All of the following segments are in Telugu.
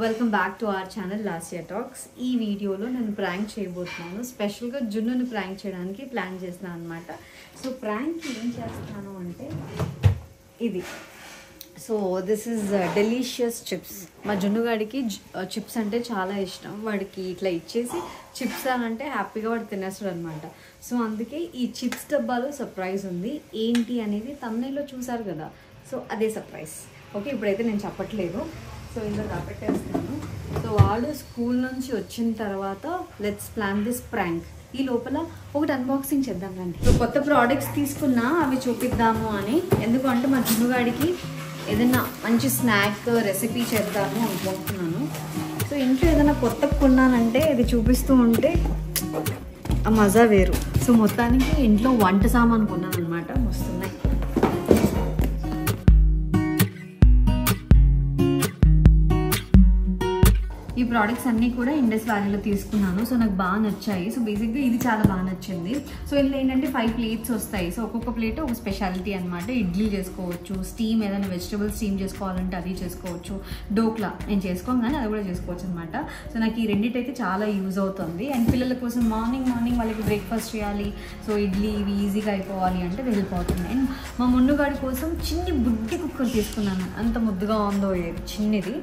Welcome back to our channel Lasya talks. ఈ వీడియోలో నేను ప్రాంక్ చేయబోతున్నాను. స్పెషల్గా జున్నుని ప్రాంక్ చేయడానికి ప్లాన్ చేస్తున్నాను అనమాట. సో ప్రాంక్ ఏం చేస్తాను అంటే ఇది. So this is delicious chips. మా జున్నుగాడికి చిప్స్ అంటే చాలా ఇష్టం. వాడికి ఇట్లా ఇచ్చేసి చిప్స్ అని అంటే హ్యాపీగా వాడు తినేస్తాడు అనమాట. సో అందుకే ఈ చిప్స్ డబ్బాలో సర్ప్రైజ్ ఉంది. ఏంటి అనేది తమ్నైల్లో చూసారు కదా, సో అదే సర్ప్రైజ్. ఓకే, ఇప్పుడైతే నేను చెప్పట్లేదు. సో ఇందులో దాపెట్టేస్తాను. సో వాడు స్కూల్ నుంచి వచ్చిన తర్వాత లెట్స్ ప్లాన్ దిస్ ప్రాంక్. ఈ లోపల ఒకటి అన్బాక్సింగ్ చేద్దాం రండి. సో కొత్త ప్రోడక్ట్స్ తీసుకున్నా అవి చూపిద్దాము అని. ఎందుకంటే మా జున్నుగాడికి ఏదైనా మంచి స్నాక్ రెసిపీ చేద్దాము అనుకుంటున్నాను. సో ఇంట్లో ఏదైనా కొత్తగా కొన్నానంటే ఇది చూపిస్తూ ఉంటే ఆ మజా వేరు. సో మొత్తానికి ఇంట్లో వంట సామాను కొన్నాను అనమాట. వస్తున్నాయి. ఈ ప్రోడక్ట్స్ అన్నీ కూడా ఇండస్ వ్యాలీలో తీసుకున్నాను. సో నాకు బాగా నచ్చాయి. సో బేసిక్గా ఇది చాలా బాగా నచ్చింది. సో ఇందులో ఏంటంటే 5 ప్లేట్స్ వస్తాయి. సో ఒక్కొక్క ప్లేట్ ఒక స్పెషాలిటీ అనమాట. ఇడ్లీ చేసుకోవచ్చు, స్టీమ్ ఏదైనా వెజిటబుల్ స్టీమ్ చేసుకోవాలంటే అది చేసుకోవచ్చు, డోక్లా నేను చేసుకోను కానీ అది కూడా చేసుకోవచ్చు అనమాట. సో నాకు ఈ రెండింటైతే చాలా యూజ్ అవుతుంది. అండ్ పిల్లల కోసం మార్నింగ్ వాళ్ళకి బ్రేక్ఫాస్ట్ చేయాలి, సో ఇడ్లీ ఇవి ఈజీగా అయిపోవాలి అంటే వెళ్ళిపోతుంది. అండ్ మా మున్నుగాడి కోసం చిన్ని బుడ్డి కుక్కర్ తీసుకున్నాను. అంత ముద్దుగా ఉందో చిన్నది.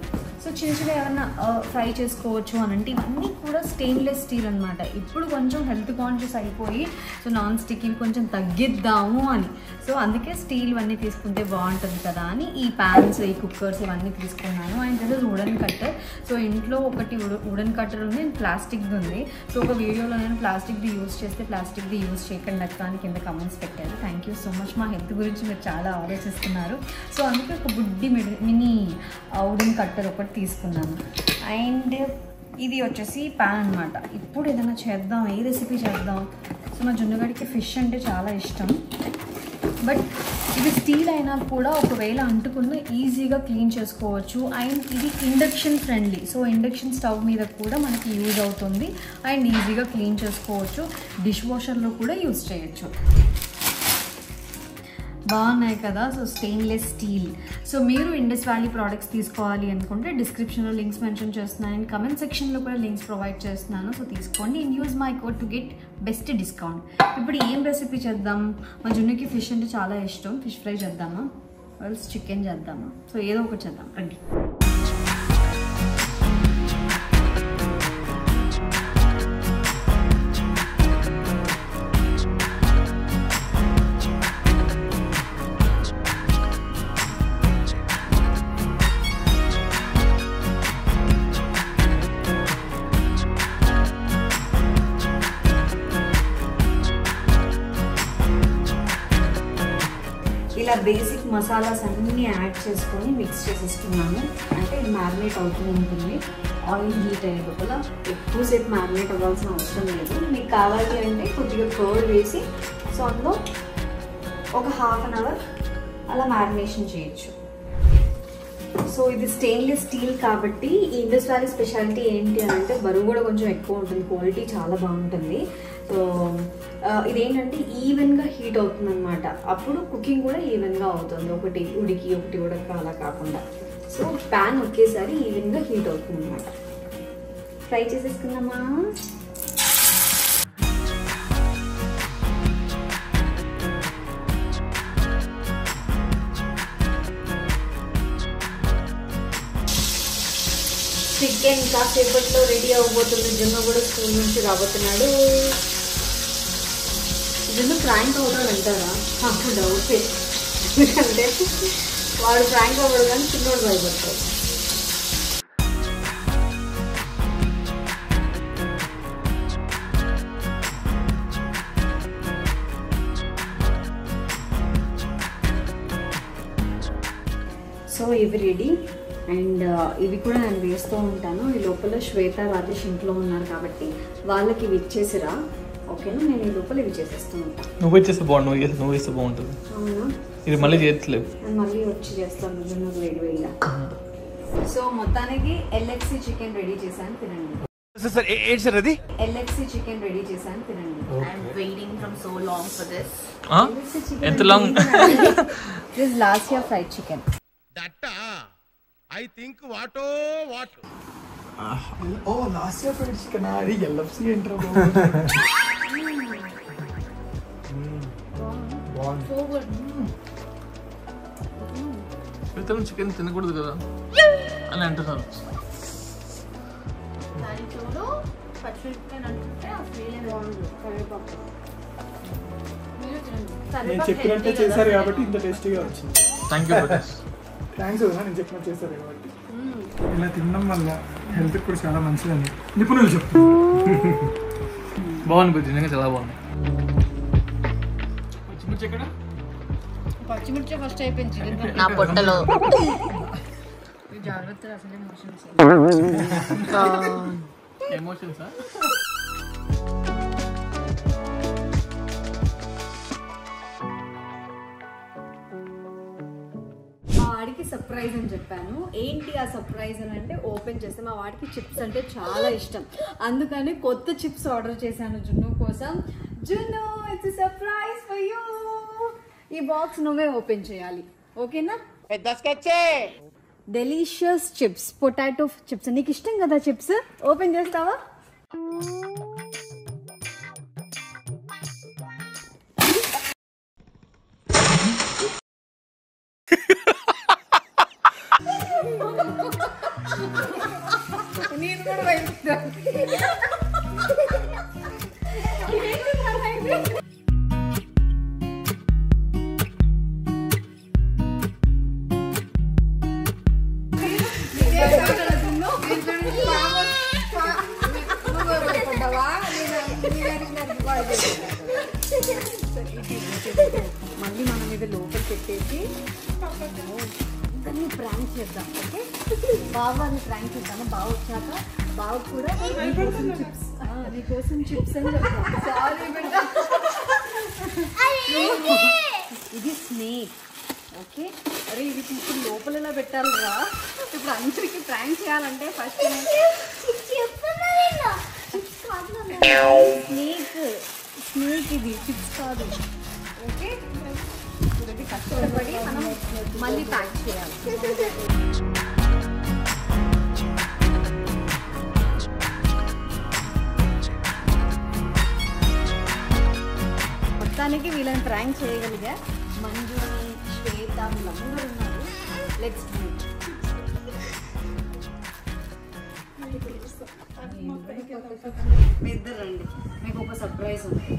సో చిన్న ఏమన్నా ఫ్రై చేసుకోవచ్చు అని అంటే ఇవన్నీ కూడా స్టెయిన్లెస్ స్టీల్ అనమాట. ఇప్పుడు కొంచెం హెల్త్ కాన్షియస్ అయిపోయి సో నాన్ స్టిక్ ఇవి కొంచెం తగ్గిద్దాము అని. సో అందుకే స్టీల్ ఇవన్నీ తీసుకుంటే బాగుంటుంది కదా అని ఈ ప్యాన్స్, ఈ కుక్కర్స్ ఇవన్నీ తీసుకున్నాను. And this is wooden cutter. So ఇంట్లో ఒకటి వుడెన్ కట్టర్ ఉంది అండ్ ప్లాస్టిక్ది ఉంది. సో ఒక వీడియోలో నేను ప్లాస్టిక్ది యూజ్ చేస్తే ప్లాస్టిక్ది యూజ్ చేయకండి అక్క అని కింద కమెంట్స్ పెట్టారు. Thank you so much. మా హెల్త్ గురించి మీరు చాలా ఆలోచిస్తున్నారు. సో అందుకే ఒక బుడ్డి మినీ వుడెన్ కట్టర్ ఒకటి తీసుకున్నాను. అండ్ ఇది వచ్చేసి ప్యాన్ అనమాట. ఇప్పుడు ఏదైనా చేద్దాం, ఏ రెసిపీ చేద్దాం. సో మా జున్నుగాడికి ఫిష్ అంటే చాలా ఇష్టం. బట్ ఇది స్టీల్ అయినా కూడా ఒకవేళ అంటుకున్న ఈజీగా క్లీన్ చేసుకోవచ్చు. అండ్ ఇది induction friendly. So induction stove మీద కూడా మనకి యూజ్ అవుతుంది అండ్ ఈజీగా క్లీన్ చేసుకోవచ్చు. డిష్ వాషర్లో కూడా యూజ్ చేయొచ్చు. బాగున్నాయి కదా. So stainless steel. సో మీరు ఇండస్ వ్యాలీ ప్రోడక్ట్స్ తీసుకోవాలి అనుకుంటే డిస్క్రిప్షన్లో లింక్స్ మెన్షన్ చేస్తున్నాను అండ్ కమెంట్ సెక్షన్లో కూడా లింక్స్ ప్రొవైడ్ చేస్తున్నాను. సో తీసుకోండి and use my code to get best discount. ఇప్పుడు ఏం రెసిపీ చేద్దాం? మా జున్నుకి ఫిష్ అంటే చాలా ఇష్టం. ఫిష్ ఫ్రై చేద్దామా, ఆల్స్ చికెన్ చేద్దామా? సో ఏదో ఒకటి చేద్దాం రండి. ఇలా బేసిక్ మసాలాస్ అన్నీ యాడ్ చేసుకొని మిక్స్ చేసేస్తున్నాను. అంటే ఇది మ్యారినేట్ అవుతూ ఉంటుంది. ఆయిల్ హీట్ అయ్యే లోపల ఎక్కువసేపు మ్యారినేట్ అవ్వాల్సిన అవసరం లేదు. మీకు కావాలి అంటే కొద్దిగా కర్డ్ వేసి సో అందులో ఒక ½ an hour అలా మ్యారినేషన్ చేయొచ్చు. సో ఇది స్టెయిన్లెస్ స్టీల్ కాబట్టి ఈ ఇండస్ వ్యాలీ స్పెషాలిటీ ఏంటి అని అంటే బరువు కూడా కొంచెం ఎక్కువ ఉంటుంది, క్వాలిటీ చాలా బాగుంటుంది. సో ఇదేంటంటే ఈవెన్గా హీట్ అవుతుంది అనమాట. అప్పుడు కుకింగ్ కూడా ఈవెన్గా అవుతుంది. ఒకటి ఉడికి ఒకటి ఉడక అలా కాకుండా. సో ప్యాన్ ఒకేసారి ఈవెన్గా హీట్ అవుతుంది అనమాట. ఫ్రై చేసేసుకుందామా? చికెన్ కాసేపట్లో రెడీ అవ్వబోతుంది. జున్ను కూడా స్కూల్ నుంచి రాబోతున్నాడు. జున్ను ప్రాంక్ అవుతాడు అంటారా? నాకు డౌటే. ఎందుకంటే వాడు ప్రాంక్ అవ్వడు కానీ చిన్నోడు భయపడతాడు. సో ఇవి రెడీ. అండ్ ఇవి కూడా నేను వేస్తూ ఉంటాను. ఈ లోపల శ్వేత, రాజేష్ ఇంట్లో ఉన్నారు కాబట్టి వాళ్ళకి ఇవి ఇచ్చేసిరా. ఓకేనా? నేను ఈ లోపల ఇవి చేసేస్తూ ఉంటాను. నువ్వు ఇచ్చేస్తే బాగుంటుంది. నువ్వు ఇస్తే బాగుంటుంది. అవునా? ఇది మళ్ళీ చేయట్లేదు. నేను మళ్ళీ వచ్చి చేస్తాను జున్ను వేడివేడిగా. సో మొత్తానికి ఎల్ఎక్సీ చికెన్ రెడీ చేశాను, తినండి. LXC chicken ready చేశాను తినండి. I'm waiting from so long for this. ఎంత long? This is last year fried chicken. That I think what. ఓ లాస్ట్ ఇయర్ ఫ్రైడ్ చికెన్ అది ఎల్ఎఫ్సి ఏంట్రా ఇతను చికెన్ తినకూడదు కదా అని అంటున్నారు. నేను చెప్పినట్టే చేశారు కాబట్టి ఇంత టేస్టీగా వచ్చింది. Thank you Prakash. థ్యాంక్స్ కదా నేను చెప్పినట్టు చేశారు కాబట్టి. ఇలా తినడం వల్ల హెల్త్ కూడా చాలా మంచిదని నిపుణులు చెప్తారు. బాగుంది బుద్ధి, నిజంగా చాలా బాగుంది. పచ్చిమిర్చి ఎక్కడ? పచ్చిమిర్చి ఫస్ట్ అయిపోయింది నా పొట్టలో. జాగ్రత్త అసలు ఎమోషన్సా? మా వాడికి సర్ప్రైజ్ అని చెప్పాను. ఏంటి ఆ సర్ప్రైజ్ అని అంటే ఓపెన్ చేస్తే మా వాడికి చిప్స్ అంటే చాలా ఇష్టం. అందుకని కొత్త చిప్స్ ఆర్డర్ చేశాను జున్ను కోసం. జున్ను, ఇట్స్ సర్ప్రైజ్ ఫర్ యూ. ఈ బాక్స్ నువ్వే ఓపెన్ చేయాలి, ఓకేనా? Delicious chips, potato chips. నీకు ఇష్టం కదా చిప్స్? ఓపెన్ చేస్తావా? నేను కూడా మళ్ళీ మనం ఇది లోపల పెట్టేసి అందరినీ ప్రాంక్ చేద్దాం. ఓకే, బావాని ప్రాంక్ చేద్దాము. బావ వచ్చాక బావ కూడా నీకోసం చిప్స్ అని చెప్తాం. సారీ బిడ్డ, ఇది స్నేక్. ఓకే, అరే ఇది తీసుకుని లోపల ఎలా పెట్టాలి రా? ఇప్పుడు అందరికి ప్రాంక్ చేయాలంటే ఫస్ట్ స్నేక్ ఇది చిప్స్ కాదు. ఓకే, ఇది కష్టపడి మనం మళ్ళీ ప్యాక్ చేయాలి. మొత్తానికి వీళ్ళని ప్రాంక్ చేయగలిగా. మంజుని, శ్వేత వీళ్ళందరూ ఉన్నారు. Let's do it. ఇద్దరు రండి, మీకు ఒక సర్ప్రైజ్ ఉంది.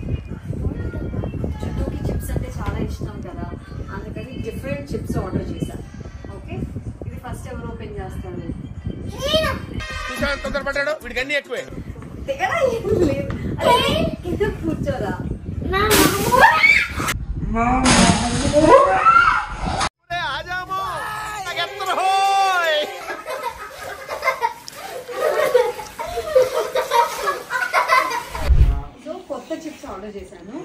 చుట్టూకి చిప్స్ అంటే చాలా ఇష్టం కదా, అందుకని డిఫరెంట్ చిప్స్ ఆర్డర్ చేశాను. ఓకే, ఇది ఫస్ట్ ఎవరు ఓపెన్ చేస్తారు? తొందరపడ్డాడు, వీడికి అన్ని ఎక్కువే. కింద కూర్చోరా. కొత్త చిప్స్ ఆర్డర్ చేశాను.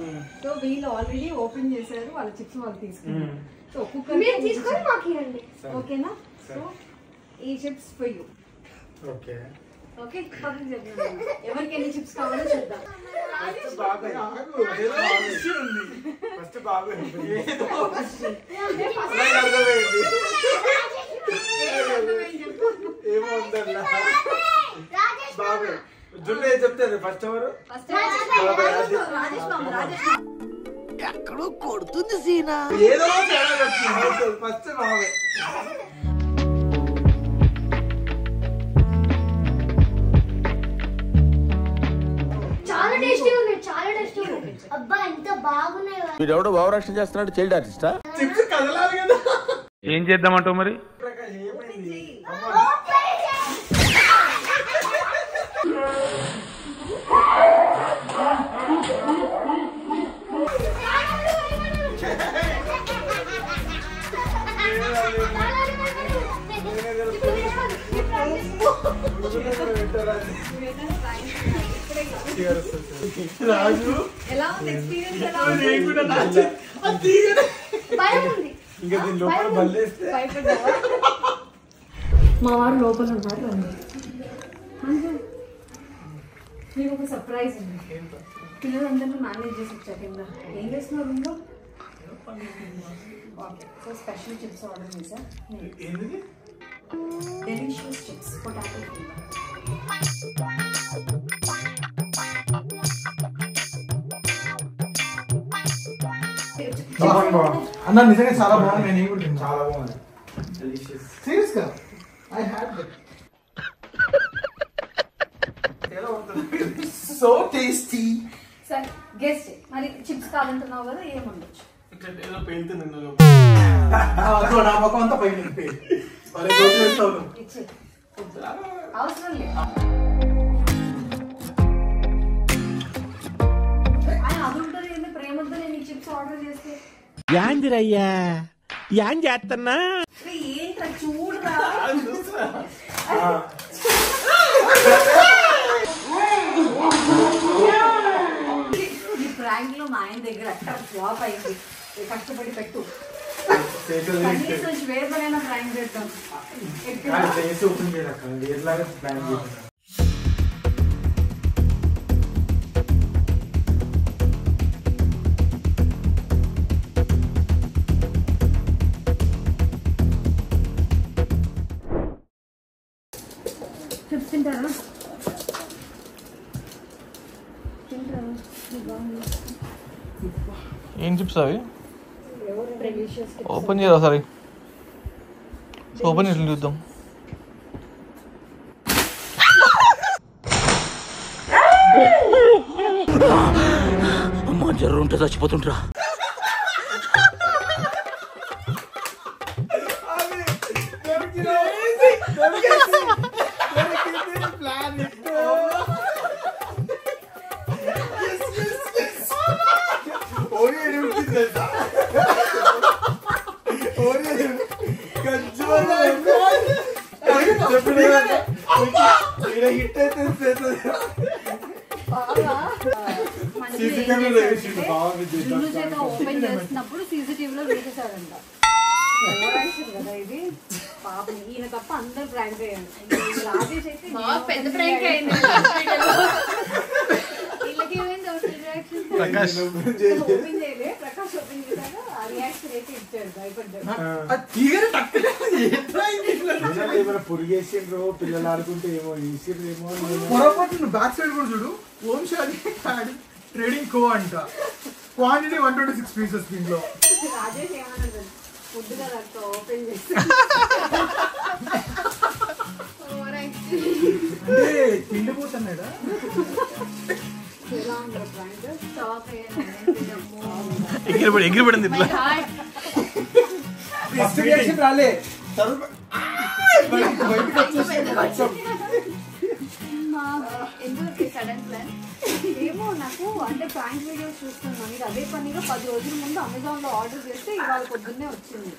సో వీళ్ళు ఆల్రెడీ ఓపెన్ చేశారు, వాళ్ళ చిప్స్ వాళ్ళు తీసుకున్నారు. సో ఒక్కొక్కరు ఓకేనా? సో ఈ chips for you. Okay okay, పక్కన చెప్తాను. ఎవరికి ఎన్ని చిప్స్ కావాలో చూద్దాం. చెప్తారు ఫస్ట్ ఎవరు? ఎక్కడో కొడుతుంది సీనా. ఏదో ఫస్ట్ బాబే. చాలా టేస్టీ ఉంది, చాలా టేస్టీ ఉంది. అబ్బా ఎంత బాగున్నాయి. వీడెవడో భావరక్షణ చేస్తున్నాడు, చైల్డ్ ఆర్టిస్టా? చిప్స్ కదలాలి కదా. ఏం చేద్దామంటావు మరి? రాజు ఎలా ఉంది ఎక్స్పీరియన్స్? ఎలా భయం ఉంది. ఇంకా దీని లోపల బల్లేస్తే భయపడ్డావా? మా వారు లోపల ఉన్నారు. మీకు ఒక సర్ప్రైజ్ ఉంది. పిల్లలందరినీ మేనేజ్ చేసి వచ్చా కింద. ఏం చేస్తున్నారు రూమ్లో? Okay, so special chips order చేశా. Delicious chips, potato flavor. అన్న నిజంగా చాలా బాగుంది. నేను కూడా తిన్నాను. చాలా బాగుంది. సీరియస్ గా ఐ హ్యాడ్ సో టేస్టీ. సరే గెస్ట్ మరి చిప్స్ కావాలంటున్నావు కదా ఏముండొచ్చు. ఏదో పేలుతుంది నా ముఖం అంతా పైన ఇచ్చే అవసరం లేదు. ఆయన అది ఉంటుంది ఏంటి ప్రేమతో నేను ఈ చిప్స్ ఆర్డర్ చేస్తే యాందిరయ్యా యాం చేస్తున్నా ఏంట్రా చూడరా. ఈ ప్రాంక్ లో మా ఆయన దగ్గర అట్లా ఫ్లాప్ అయింది. కష్టపడి పెట్టు కనీసం వేపనైనా ప్రాంక్ చేద్దాం. ఓపెన్ చేయడానికి ఎట్లాగా ప్లాన్ చేస్తాను. చిప్స్ తింటారా? ఏం చిప్స్ అవి? ఓపెన్ చేయరా సరే, ఓపెన్ చేసి చూద్దాం. అమ్మా జర్రు ఉంటే చచ్చిపోతుంటరా. ఓపెన్ చేస్తున్నప్పుడు సీసీటీవీలో వేసేసాడంట. కదా ఇది పాపం ఈయన తప్ప అందరు ప్రాంక్ అయ్యాను. రాజేష్ అయితే పెద్ద ప్రాంక్ అయింది. వీళ్ళకి ఏమైంది ప్రకాష్ ఓపెన్ చేయలే. ప్రకాష్ ఓపెన్ చేశాక ఆ రియాక్షన్ అయితే ఇచ్చాడు. భయపడ్డాడు. పురిగేసిండ్రో పిల్లలు ఆడుకుంటే ఏమో ఈసిరేమో. పొరపాటు బ్యాక్ సైడ్ కూడా చూడు. ఓం షాది ట్రేడింగ్ కో అంట. క్వాంటిటీ 126 పీసెస్ దీంట్లో. రాజేష్ ఏమన్నాడు ఫుడ్ కదా ఓపెన్ చేసి అంటే తిండిపోతున్నాడా? ఎలా ఉండదు ప్రాంక్ స్టాప్ ఎగిరిపడింది ఇట్లా. రాలే ఎందుకు సడన్ ప్లాన్ ఏమో నాకు అంటే ప్రాంక్ వీడియోస్ చూస్తున్నాను. ఇది అదే పనిగా 10 రోజుల ముందు అమెజాన్ లో ఆర్డర్ చేస్తే ఇవాళ పొద్దున్నే వచ్చింది.